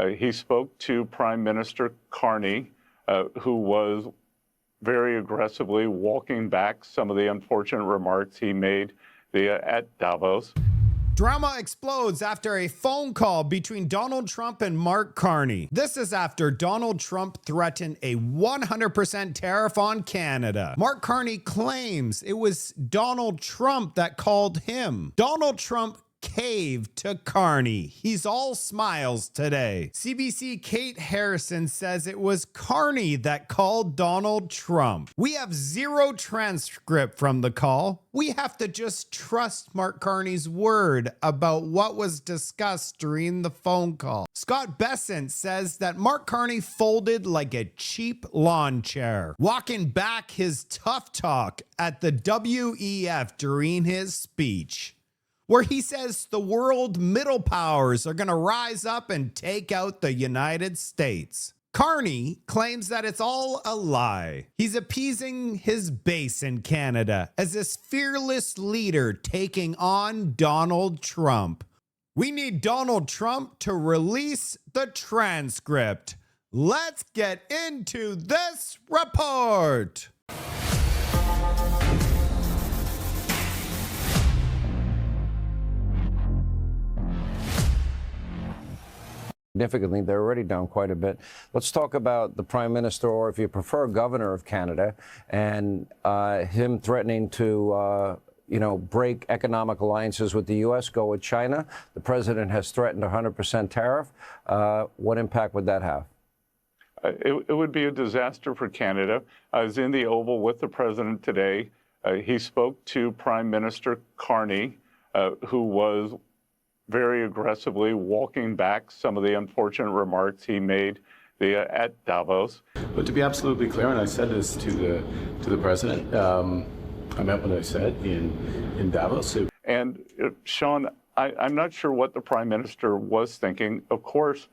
He spoke to Prime Minister Carney, who was very aggressively walking back some of the unfortunate remarks he made at Davos. Drama explodes after a phone call between Donald Trump and Mark Carney. This is after Donald Trump threatened a 100% tariff on Canada. Mark Carney claims it was Donald Trump that called him. Donald Trump caved to Carney. He's all smiles today. CBC Kate Harrison says it was Carney that called Donald Trump. We have zero transcript from the call. We have to just trust Mark Carney's word about what was discussed during the phone call. Scott Bessent says that Mark Carney folded like a cheap lawn chair, walking back his tough talk at the WEF during his speech, where he says the world middle powers are going to rise up and take out the United States. Carney claims that it's all a lie. He's appeasing his base in Canada as this fearless leader taking on Donald Trump. We need Donald Trump to release the transcript. Let's get into this report. Significantly. They're already down quite a bit. Let's talk about the Prime Minister, or if you prefer, Governor of Canada, and him threatening to break economic alliances with the U.S., go with China. The president has threatened a 100% tariff. What impact would that have? It would be a disaster for Canada. I was in the Oval with the president today. He spoke to Prime Minister Carney, who was very aggressively walking back some of the unfortunate remarks he made at Davos. But to be absolutely clear, and I said this to the president, I meant what I said in Davos. And Sean, I'm not sure what the Prime Minister was thinking. Of course,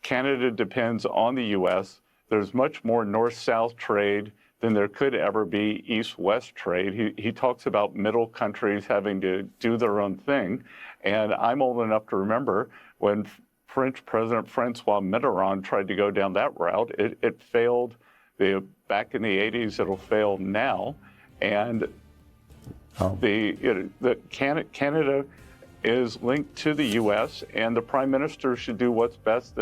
Canada depends on the U.S. There's much more north-south trade than there could ever be east-west trade. He talks about middle countries having to do their own thing. And I'm old enough to remember when French President Francois Mitterrand tried to go down that route. It failed back in the 80s. It'll fail now. And Canada is linked to the U.S., and the Prime Minister should do what's best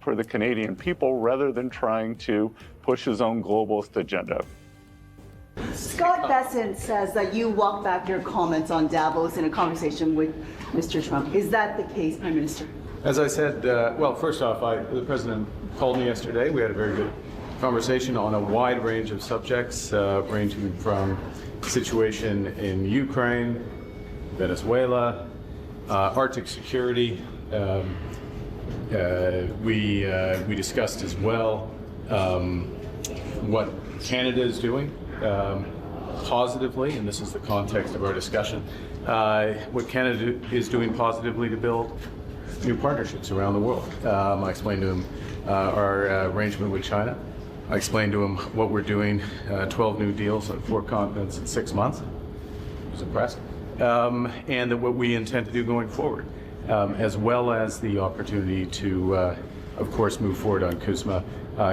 for the Canadian people rather than trying to push his own globalist agenda. Scott Bessent says that you walked back your comments on Davos in a conversation with Mr. Trump. Is that the case, Prime Minister? As I said, well, first off, the president called me yesterday. We had a very good conversation on a wide range of subjects, ranging from situation in Ukraine, Venezuela, Arctic security. We discussed as well what Canada is doing positively, and this is the context of our discussion, what Canada is doing positively to build new partnerships around the world. I explained to him our arrangement with China. I explained to him what we're doing, 12 new deals on 4 continents in 6 months. He was impressed. And that what we intend to do going forward, as well as the opportunity to, of course, move forward on CUSMA.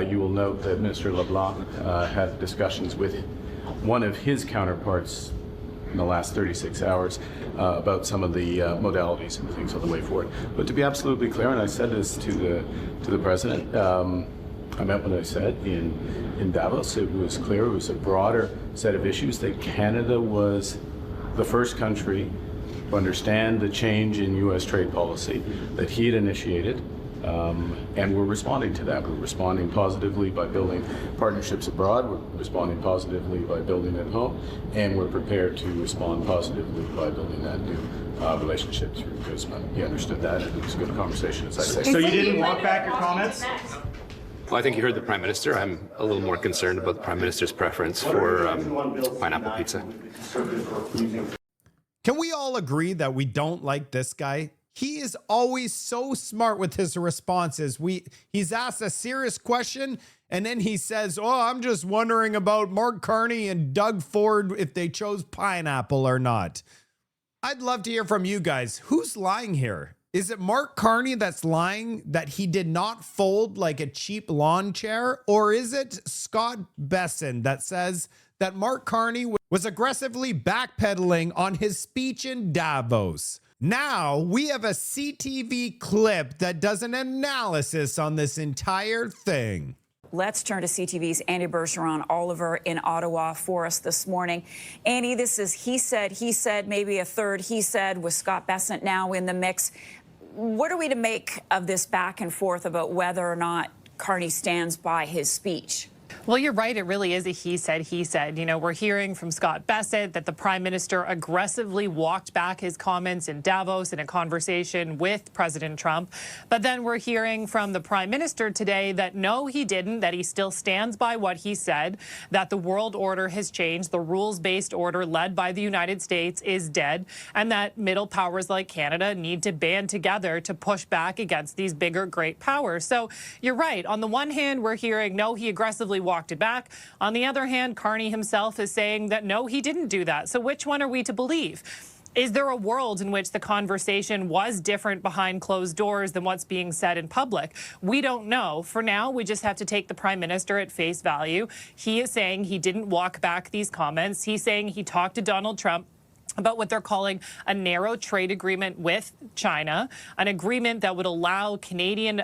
You will note that Minister LeBlanc had discussions with one of his counterparts in the last 36 hours about some of the modalities and things on the way forward. But to be absolutely clear, and I said this to the president, I meant what I said in Davos. It was clear, it was a broader set of issues, that Canada was the first country to understand the change in U.S. trade policy that he had initiated. And we're responding to that. We're responding positively by building partnerships abroad. We're responding positively by building at home. And we're prepared to respond positively by building that new relationship through CUSMA. He understood that, and it was a good conversation, as I say. So you didn't walk back your comments? Well, I think you heard the Prime Minister. I'm a little more concerned about the Prime Minister's preference for pineapple pizza. Can we all agree that we don't like this guy? He is always so smart with his responses. He's asked a serious question, and then he says, oh, I'm just wondering about Mark Carney and Doug Ford, if they chose pineapple or not. I'd love to hear from you guys. Who's lying here? Is it Mark Carney that's lying that he did not fold like a cheap lawn chair? Or is it Scott Bessent that says that Mark Carney was aggressively backpedaling on his speech in Davos? Now we have a CTV clip that does an analysis on this entire thing. Let's turn to CTV's Andy Bergeron Oliver in Ottawa for us this morning. Andy, this is he said, maybe a third he said with Scott Bessent now in the mix. What are we to make of this back and forth about whether or not Carney stands by his speech? Well, you're right. It really is a he said, he said. You know, we're hearing from Scott Bessent that the prime minister aggressively walked back his comments in Davos in a conversation with President Trump. But then we're hearing from the prime minister today that no, he didn't, that he still stands by what he said, that the world order has changed. The rules-based order led by the United States is dead, and that middle powers like Canada need to band together to push back against these bigger, great powers. So you're right. On the one hand, we're hearing, no, he aggressively walked it back. On the other hand, Carney himself is saying that, no, he didn't do that. So which one are we to believe? Is there a world in which the conversation was different behind closed doors than what's being said in public? We don't know. For now, we just have to take the prime minister at face value. He is saying he didn't walk back these comments. He's saying he talked to Donald Trump about what they're calling a narrow trade agreement with China, an agreement that would allow Canadian,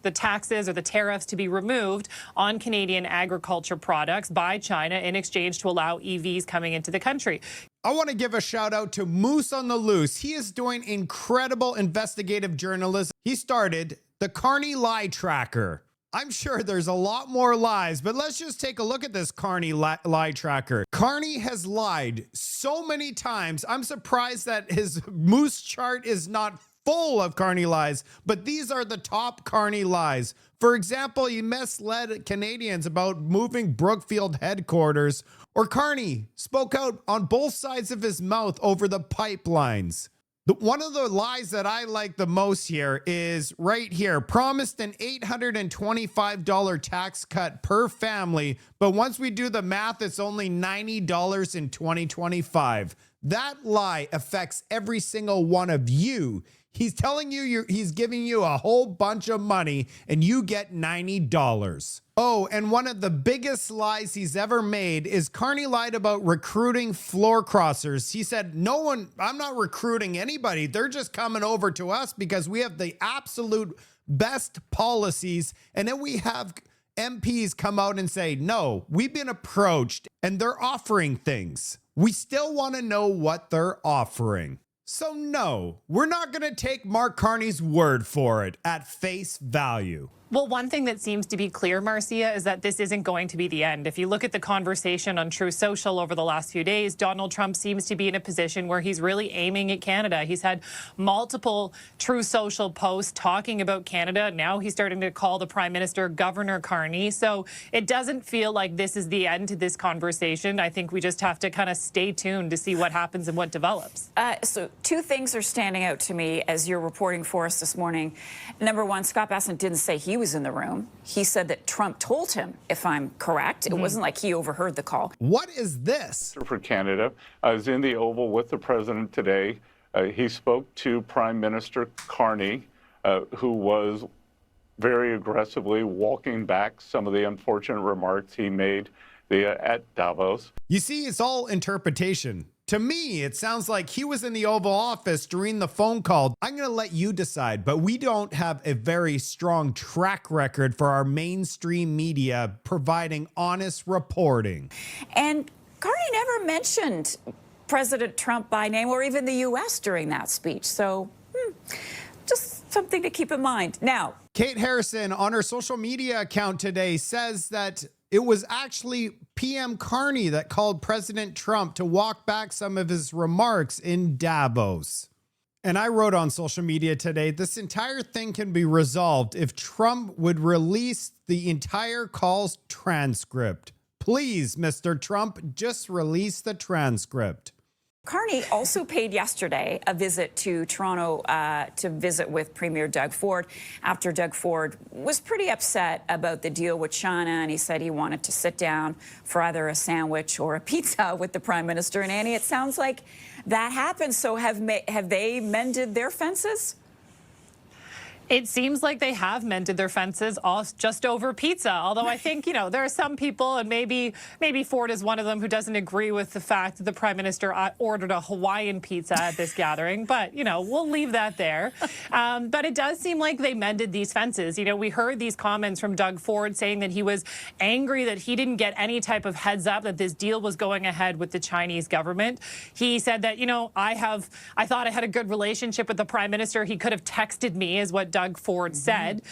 the taxes or the tariffs to be removed on Canadian agriculture products by China in exchange to allow EVs coming into the country. I want to give a shout out to Moose on the Loose. He is doing incredible investigative journalism. He started the Carney Lie Tracker. I'm sure there's a lot more lies, but let's just take a look at this Carney lie tracker. Carney has lied so many times. I'm surprised that his Moose chart is not full of Carney lies, but these are the top Carney lies. For example, he misled Canadians about moving Brookfield headquarters, or Carney spoke out on both sides of his mouth over the pipelines. One of the lies that I like the most here is right here. Promised an $825 tax cut per family, but once we do the math, it's only $90 in 2025. That lie affects every single one of you. He's telling you he's giving you a whole bunch of money and you get $90. Oh, and one of the biggest lies he's ever made is Carney lied about recruiting floor crossers. He said, I'm not recruiting anybody. They're just coming over to us because we have the absolute best policies. And then we have MPs come out and say, no, we've been approached and they're offering things. We still want to know what they're offering. So no, we're not going to take Mark Carney's word for it at face value. Well, one thing that seems to be clear, Marcia, is that this isn't going to be the end. If you look at the conversation on True Social over the last few days, Donald Trump seems to be in a position where he's really aiming at Canada. He's had multiple True Social posts talking about Canada. Now he's starting to call the Prime Minister Governor Carney. So it doesn't feel like this is the end to this conversation. I think we just have to kind of stay tuned to see what happens and what develops. So two things are standing out to me as you're reporting for us this morning. Number one, Scott Bessent didn't say he was in the room. He said that Trump told him, if I'm correct. It wasn't like he overheard the call. What is this? For Canada, I was in the Oval with the president today. He spoke to Prime Minister Carney, who was very aggressively walking back some of the unfortunate remarks he made at Davos. You see, it's all interpretation. To me, it sounds like he was in the Oval Office during the phone call. I'm going to let you decide, but we don't have a very strong track record for our mainstream media providing honest reporting. And Carney never mentioned President Trump by name or even the U.S. during that speech. So just something to keep in mind. Now, Kate Harrison on her social media account today says that it was actually PM Carney that called President Trump to walk back some of his remarks in Davos. And I wrote on social media today, this entire thing can be resolved if Trump would release the entire call's transcript. Please, Mr. Trump, just release the transcript. Carney also paid yesterday a visit to Toronto to visit with Premier Doug Ford after Doug Ford was pretty upset about the deal with China, and he said he wanted to sit down for either a sandwich or a pizza with the Prime Minister. And Annie, it sounds like that happened. So have they mended their fences? It seems like they have mended their fences just over pizza. Although I think, you know, there are some people, and maybe Ford is one of them, who doesn't agree with the fact that the Prime Minister ordered a Hawaiian pizza at this gathering. But, you know, we'll leave that there. But it does seem like they mended these fences. You know, we heard these comments from Doug Ford saying that he was angry that he didn't get any type of heads up that this deal was going ahead with the Chinese government. He said that, you know, I thought I had a good relationship with the Prime Minister. He could have texted me, is what Doug Ford said.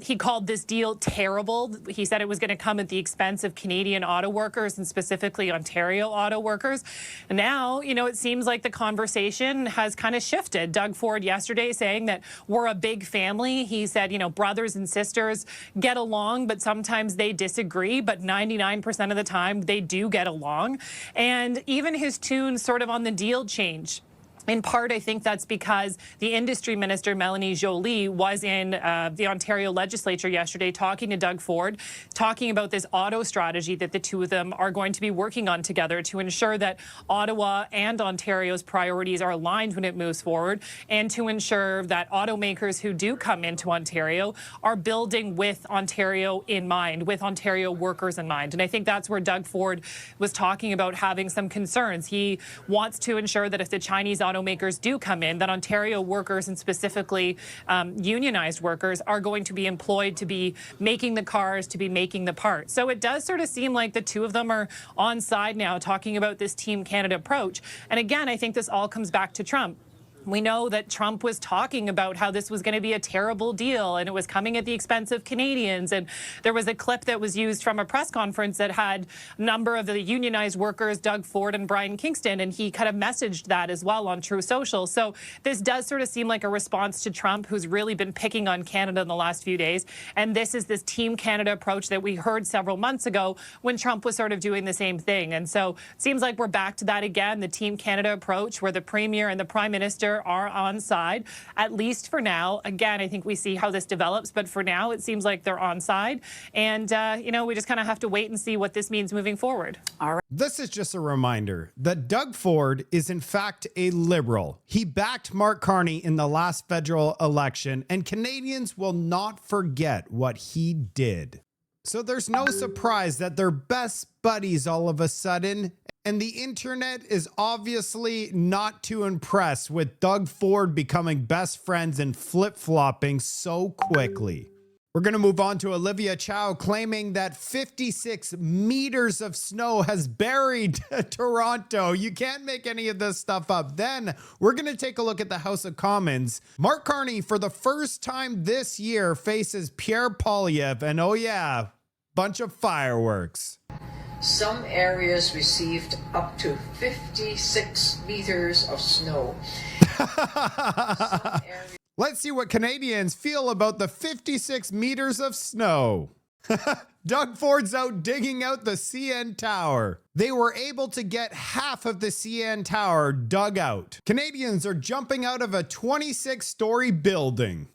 He called this deal terrible. He said it was going to come at the expense of Canadian auto workers and specifically Ontario auto workers. And now, you know, it seems like the conversation has kind of shifted. Doug Ford yesterday saying that we're a big family. He said, you know, brothers and sisters get along, but sometimes they disagree. But 99% of the time, they do get along. And even his tune sort of on the deal changed. In part, I think that's because the industry minister, Melanie Joly, was in the Ontario legislature yesterday talking to Doug Ford, talking about this auto strategy that the two of them are going to be working on together to ensure that Ottawa and Ontario's priorities are aligned when it moves forward, and to ensure that automakers who do come into Ontario are building with Ontario in mind, with Ontario workers in mind. And I think that's where Doug Ford was talking about having some concerns. He wants to ensure that if the Chinese automakers do come in, that Ontario workers, and specifically unionized workers, are going to be employed to be making the cars, to be making the parts. So it does sort of seem like the two of them are on side now, talking about this Team Canada approach. And again, I think this all comes back to Trump. We know that Trump was talking about how this was going to be a terrible deal and it was coming at the expense of Canadians. And there was a clip that was used from a press conference that had a number of the unionized workers, Doug Ford and Brian Kingston, and he kind of messaged that as well on True Social. So this does sort of seem like a response to Trump, who's really been picking on Canada in the last few days. And this is this Team Canada approach that we heard several months ago when Trump was sort of doing the same thing. And so it seems like we're back to that again, the Team Canada approach, where the Premier and the Prime Minister are on side, at least for now. Again, I think we see how this develops, but for now, it seems like they're on side. And, you know, we just kind of have to wait and see what this means moving forward. All right. This is just a reminder that Doug Ford is in fact a Liberal. He backed Mark Carney in the last federal election, and Canadians will not forget what he did. So there's no surprise that they're best buddies all of a sudden. And the internet is obviously not too impressed with Doug Ford becoming best friends and flip-flopping so quickly. We're going to move on to Olivia Chow claiming that 56 meters of snow has buried Toronto. You can't make any of this stuff up. Then we're going to take a look at the House of Commons. Mark Carney, for the first time this year, faces Pierre Poilievre, and oh yeah, bunch of fireworks. Some areas received up to 56 meters of snow. Let's see what Canadians feel about the 56 meters of snow. Doug Ford's out digging out the CN Tower. They were able to get half of the CN Tower dug out. Canadians are jumping out of a 26-story building.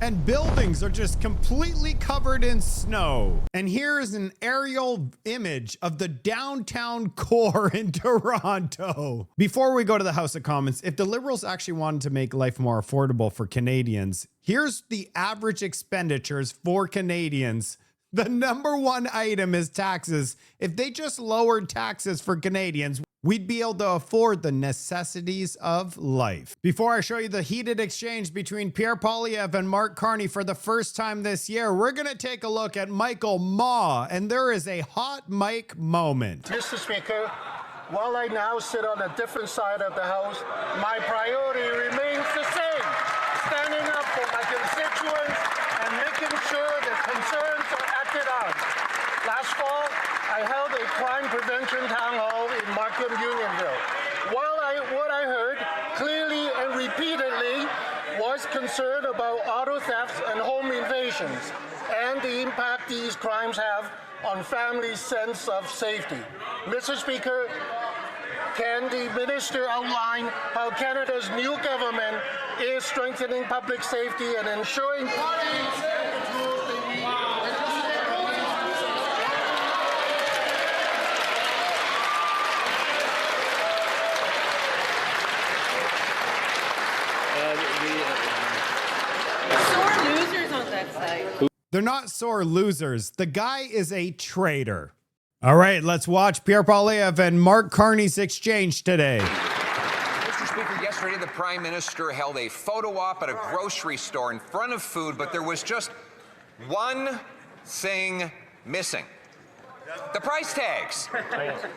And buildings are just completely covered in snow. And here's an aerial image of the downtown core in Toronto. Before we go to the House of Commons, if the Liberals actually wanted to make life more affordable for Canadians, here's the average expenditures for Canadians. The number one item is taxes. If they just lowered taxes for Canadians, we'd be able to afford the necessities of life. Before I show you the heated exchange between Pierre Poilievre and Mark Carney for the first time this year, we're going to take a look at Michael Maw, and there is a hot mic moment. Mr. Speaker, while I now sit on a different side of the House, my priority remains the same, standing up for my constituents and making sure that concerns are acted on. Last fall, I held a crime prevention town hall in Markham, Unionville. What I heard clearly and repeatedly was concern about auto thefts and home invasions and the impact these crimes have on families' sense of safety. Mr. Speaker, can the minister outline how Canada's new government is strengthening public safety and ensuring Sore losers on that side. They're not sore losers. The guy is a traitor. All right, let's watch Pierre Poilievre and Mark Carney's exchange today. Mr. Speaker, yesterday the Prime Minister held a photo op at a grocery store in front of food, but there was just one thing missing. The price tags.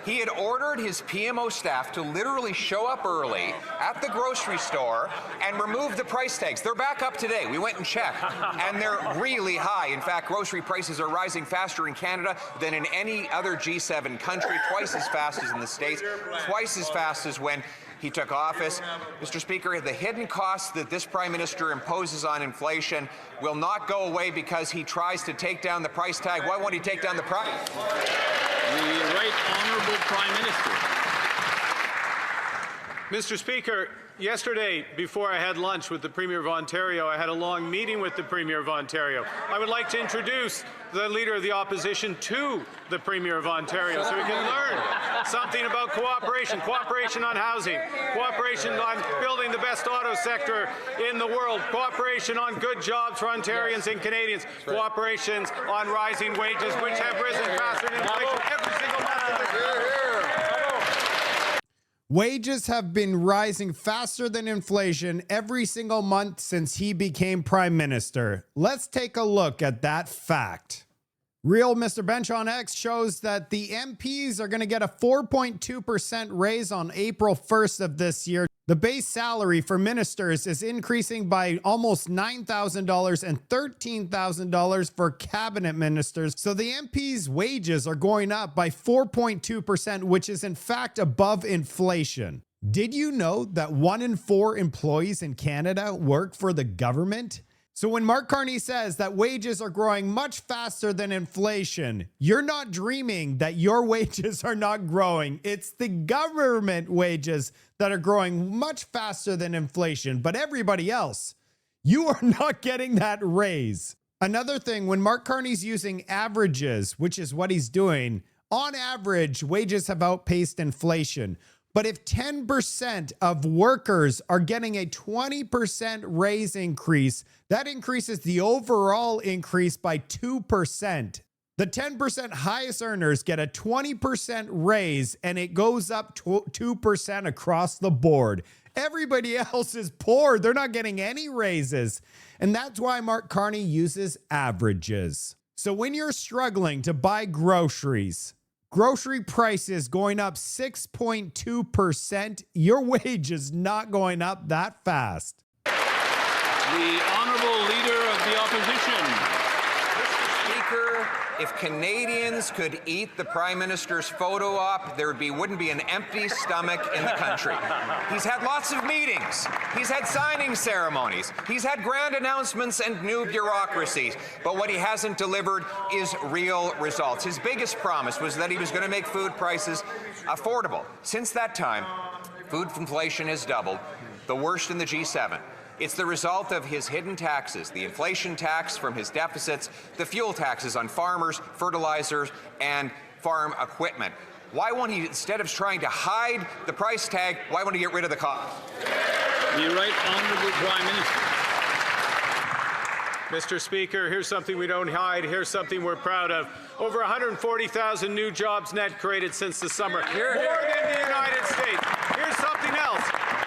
He had ordered his PMO staff to literally show up early at the grocery store and remove the price tags. They're back up today. We went and checked, and they're really high. In fact, grocery prices are rising faster in Canada than in any other G7 country, twice as fast as in the States, twice as fast as when he took office. Mr. Speaker, the hidden costs that this Prime Minister imposes on inflation will not go away because he tries to take down the price tag. Why won't he take down the price? The Right Honourable Prime Minister. Mr. Speaker, yesterday, before I had lunch with the Premier of Ontario, I had a long meeting with the Premier of Ontario. I would like to introduce the Leader of the Opposition to the Premier of Ontario so we can learn something about cooperation, cooperation on housing, cooperation on building the best auto sector in the world, cooperation on good jobs for Ontarians and Canadians, cooperations on rising wages, which have risen faster than inflation every single month of this year. Wages have been rising faster than inflation every single month since he became Prime Minister. Let's take a look at that fact. Real Mr. Bench on X shows that the MPs are going to get a 4.2% raise on April 1st of this year. The base salary for ministers is increasing by almost $9,000 and $13,000 for cabinet ministers. So the MPs' wages are going up by 4.2%, which is in fact above inflation. Did you know that 1 in 4 employees in Canada work for the government? So when Mark Carney says that wages are growing much faster than inflation, you're not dreaming that your wages are not growing. It's the government wages that are growing much faster than inflation, but everybody else, you are not getting that raise. Another thing, when Mark Carney's using averages, which is what he's doing, on average, wages have outpaced inflation. But if 10% of workers are getting a 20% raise increase, that increases the overall increase by 2%. The 10% highest earners get a 20% raise and it goes up 2% across the board. Everybody else is poor. They're not getting any raises. And that's why Mark Carney uses averages. So when you're struggling to buy groceries, grocery prices going up 6.2%, your wage is not going up that fast. The Honourable Leader of the Opposition. Mr. Speaker, if Canadians could eat the Prime Minister's photo op, there wouldn't be an empty stomach in the country. He's had lots of meetings. He's had signing ceremonies. He's had grand announcements and new bureaucracies. But what he hasn't delivered is real results. His biggest promise was that he was going to make food prices affordable. Since that time, food inflation has doubled, the worst in the G7. It's the result of his hidden taxes, the inflation tax from his deficits, the fuel taxes on farmers, fertilizers, and farm equipment. Why won't he, instead of trying to hide the price tag, why won't he get rid of the cost? The Right Honourable Prime Minister. Mr. Speaker, here's something we don't hide. Here's something we're proud of. Over 140,000 new jobs net created since the summer. More than the United States. Here's something else.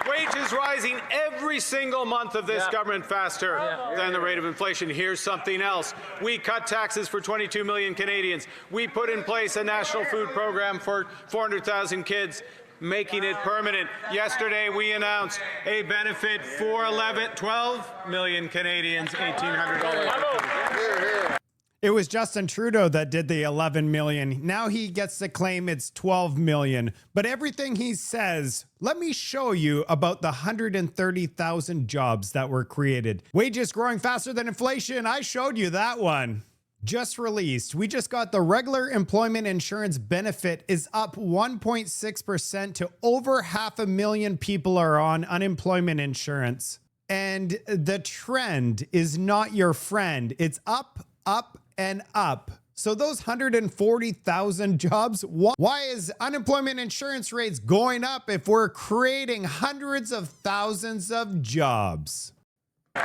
Wages rising every single month of this government faster than the rate of inflation. Here's something else. We cut taxes for 22 million Canadians. We put in place a national food program for 400,000 kids, making it permanent. Yesterday, we announced a benefit for 12 million Canadians, $1,800. It was Justin Trudeau that did the 11 million. Now he gets to claim it's 12 million. But everything he says, let me show you about the 130,000 jobs that were created. Wages growing faster than inflation. I showed you that one. just released. We just got the regular employment insurance benefit is up 1.6% to over 500,000 people are on unemployment insurance. And the trend is not your friend. It's up, up, and up. So those 140,000 jobs, why is unemployment insurance rates going up if we're creating hundreds of thousands of jobs? The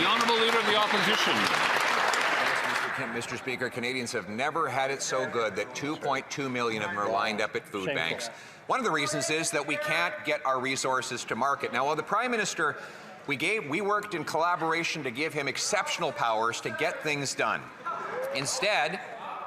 Honourable Leader of the Opposition. Mr. Speaker, Canadians have never had it so good that 2.2 million of them are lined up at food banks. One of the reasons is that we can't get our resources to market. Now, while the Prime Minister, we worked in collaboration to give him exceptional powers to get things done. Instead,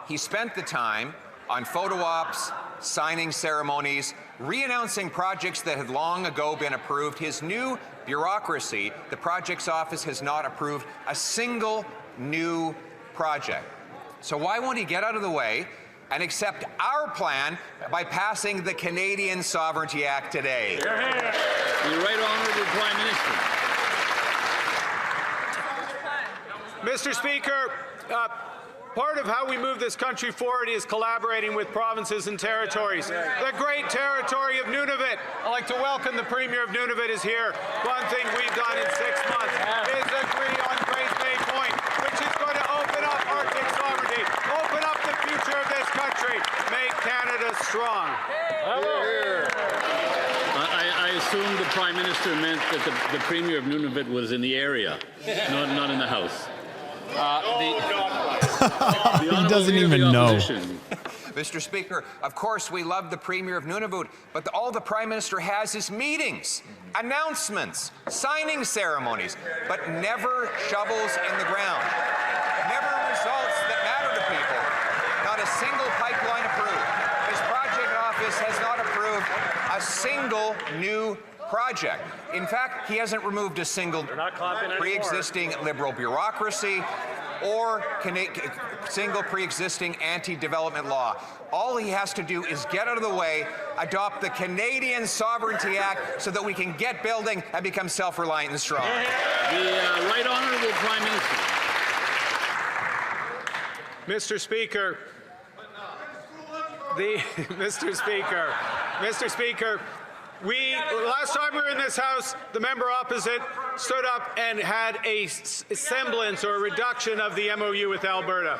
he spent the time on photo ops, signing ceremonies, re-announcing projects that had long ago been approved. His new bureaucracy, the project's office has not approved a single new project. So why won't he get out of the way and accept our plan by passing the Canadian Sovereignty Act today? The Right Honourable Prime Minister. Mr. Speaker, part of how we move this country forward is collaborating with provinces and territories. The great territory of Nunavut. I'd like to welcome the Premier of Nunavut is here. One thing we've done in 6 months is agree on Grace Bay Point, which is going to open up Arctic sovereignty, open up the future of this country, make Canada strong. I assume the Prime Minister meant that the Premier of Nunavut was in the area, not in the House. He doesn't even know. Mr. Speaker, of course we love the Premier of Nunavut, but all the Prime Minister has is meetings, announcements, signing ceremonies, but never shovels in the ground. Never results that matter to people. Not a single pipeline approved. His project office has not approved a single new project. In fact, he hasn't removed a single pre-existing Liberal bureaucracy or single pre-existing anti-development law. All he has to do is get out of the way, adopt the Canadian Sovereignty Act so that we can get building and become self-reliant and strong. The Right Honourable Prime Minister. Mr. Speaker, Mr. Speaker, last time we were in this House, the member opposite stood up and had a semblance or a reduction of the MOU with Alberta.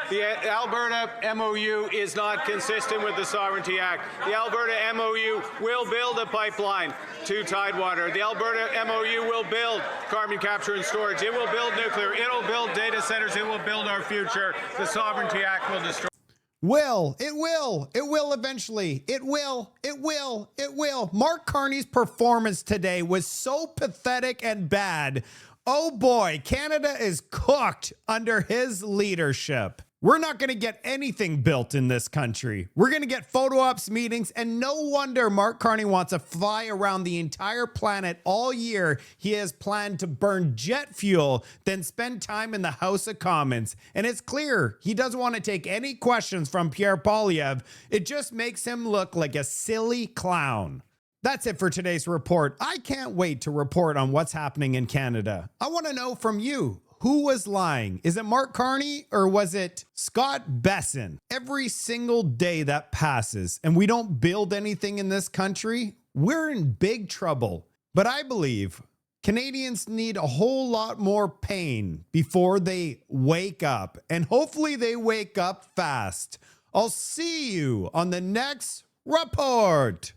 The Alberta MOU is not consistent with the Sovereignty Act. The Alberta MOU will build a pipeline to Tidewater. The Alberta MOU will build carbon capture and storage. It will build nuclear. It will build data centers. It will build our future. The Sovereignty Act will destroy. It will eventually. It will. Mark Carney's performance today was so pathetic and bad. Oh boy, Canada is cooked under his leadership. We're not going to get anything built in this country. We're going to get photo ops meetings, and no wonder Mark Carney wants to fly around the entire planet all year. He has planned to burn jet fuel, then spend time in the House of Commons. And it's clear he doesn't want to take any questions from Pierre Poilievre. It just makes him look like a silly clown. That's it for today's report. I can't wait to report on what's happening in Canada. I want to know from you. Who was lying? Is it Mark Carney or was it Scott Bessent? Every single day that passes and we don't build anything in this country, we're in big trouble. But I believe Canadians need a whole lot more pain before they wake up. And hopefully they wake up fast. I'll see you on the next report.